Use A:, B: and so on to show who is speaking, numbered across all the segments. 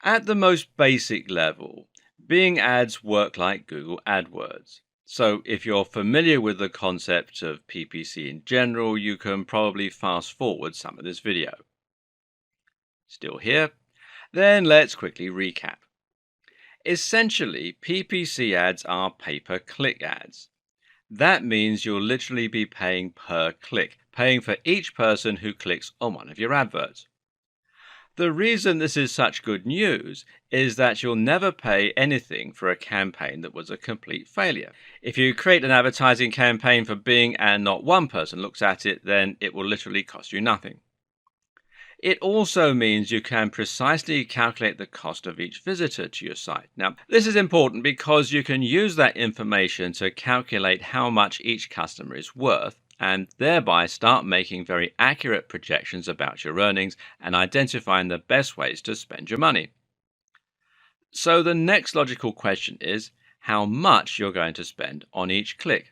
A: At the most basic level, Bing ads work like Google AdWords. So if you're familiar with the concept of PPC in general, you can probably fast forward some of this video. Still here? Then let's quickly recap. Essentially, PPC ads are pay-per-click ads. That means you'll literally be paying per click, paying for each person who clicks on one of your adverts. The reason this is such good news is that you'll never pay anything for a campaign that was a complete failure. If you create an advertising campaign for Bing and not one person looks at it, then it will literally cost you nothing. It also means you can precisely calculate the cost of each visitor to your site. Now, this is important because you can use that information to calculate how much each customer is worth and thereby start making very accurate projections about your earnings and identifying the best ways to spend your money. So the next logical question is how much you're going to spend on each click.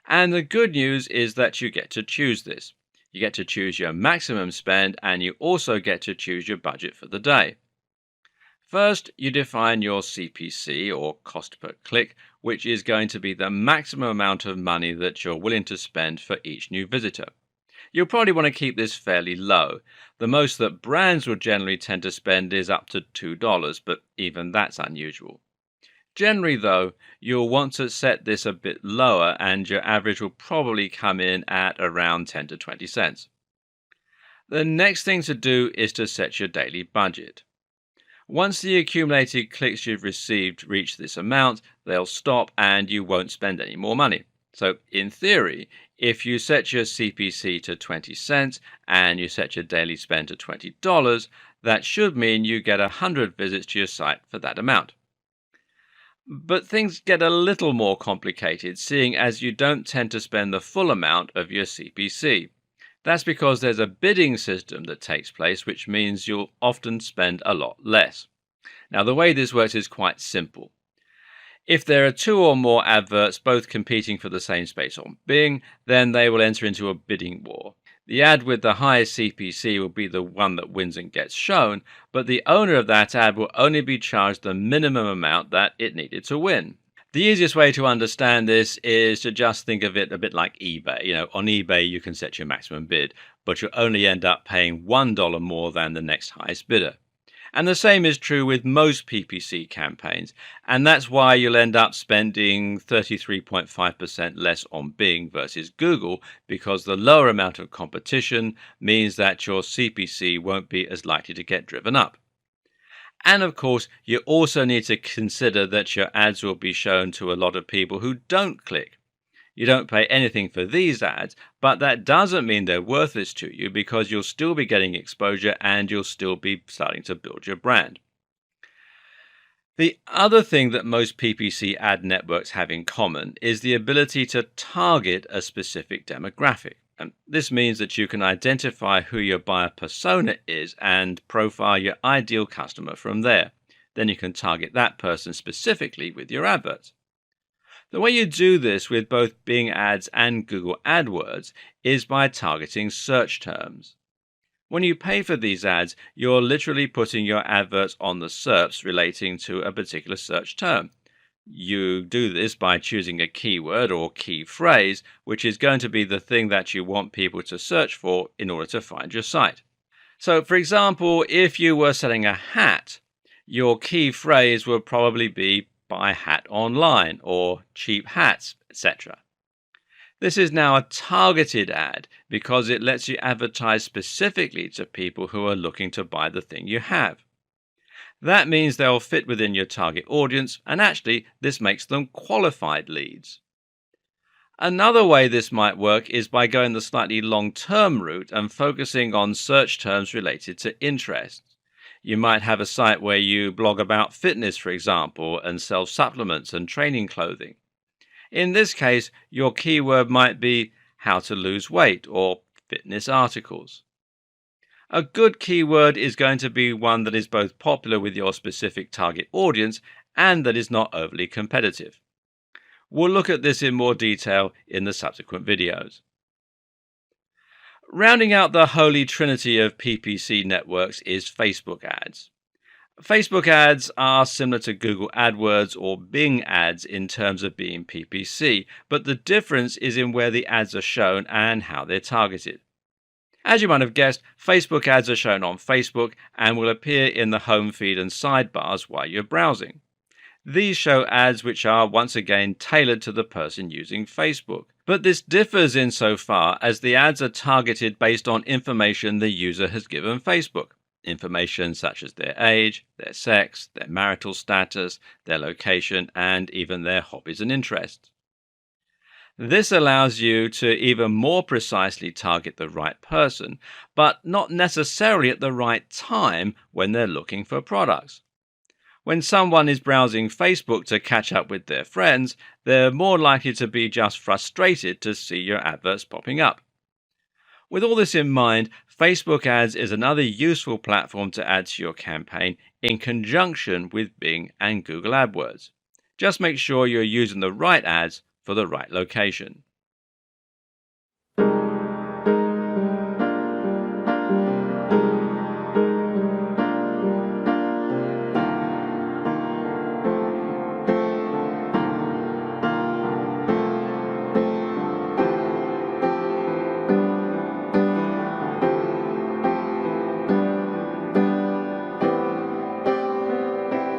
A: And the good news is that you get to choose this. You get to choose your maximum spend and you also get to choose your budget for the day. First, you define your CPC or cost per click, which is going to be the maximum amount of money that you're willing to spend for each new visitor. You'll probably want to keep this fairly low. The most that brands will generally tend to spend is up to $2, but even that's unusual. Generally, though, you'll want to set this a bit lower and your average will probably come in at around 10 to 20 cents. The next thing to do is to set your daily budget. Once the accumulated clicks you've received reach this amount, they'll stop and you won't spend any more money. So, in theory, if you set your CPC to 20 cents and you set your daily spend to $20, that should mean you get 100 visits to your site for that amount. But things get a little more complicated, seeing as you don't tend to spend the full amount of your CPC. That's because there's a bidding system that takes place, which means you'll often spend a lot less. Now, the way this works is quite simple. If there are two or more adverts both competing for the same space on Bing, then they will enter into a bidding war. The ad with the highest CPC will be the one that wins and gets shown, but the owner of that ad will only be charged the minimum amount that it needed to win. The easiest way to understand this is to just think of it a bit like eBay. On eBay you can set your maximum bid, but you'll only end up paying $1 more than the next highest bidder. And the same is true with most PPC campaigns, and that's why you'll end up spending 33.5% less on Bing versus Google, because the lower amount of competition means that your CPC won't be as likely to get driven up. And of course, you also need to consider that your ads will be shown to a lot of people who don't click. You don't pay anything for these ads, but that doesn't mean they're worthless to you because you'll still be getting exposure and you'll still be starting to build your brand. The other thing that most PPC ad networks have in common is the ability to target a specific demographic. And this means that you can identify who your buyer persona is and profile your ideal customer from there. Then you can target that person specifically with your adverts. The way you do this with both Bing ads and Google AdWords is by targeting search terms. When you pay for these ads, you're literally putting your adverts on the SERPs relating to a particular search term. You do this by choosing a keyword or key phrase, which is going to be the thing that you want people to search for in order to find your site. So, for example, if you were selling a hat, your key phrase would probably be buy hat online or cheap hats, etc. This is now a targeted ad because it lets you advertise specifically to people who are looking to buy the thing you have. That means they'll fit within your target audience, and actually this makes them qualified leads. Another way this might work is by going the slightly long-term route and focusing on search terms related to interests. You might have a site where you blog about fitness, for example, and sell supplements and training clothing. In this case, your keyword might be how to lose weight or fitness articles. A good keyword is going to be one that is both popular with your specific target audience and that is not overly competitive. We'll look at this in more detail in the subsequent videos. Rounding out the holy trinity of PPC networks is Facebook ads. Facebook ads are similar to Google AdWords or Bing ads in terms of being PPC, but the difference is in where the ads are shown and how they're targeted. As you might have guessed, Facebook ads are shown on Facebook and will appear in the home feed and sidebars while you're browsing. These show ads which are once again tailored to the person using Facebook. But this differs insofar as the ads are targeted based on information the user has given Facebook. Information such as their age, their sex, their marital status, their location, and even their hobbies and interests. This allows you to even more precisely target the right person, but not necessarily at the right time when they're looking for products. When someone is browsing Facebook to catch up with their friends, they're more likely to be just frustrated to see your adverts popping up. With all this in mind, Facebook ads is another useful platform to add to your campaign in conjunction with Bing and Google AdWords. Just make sure you're using the right ads for the right location.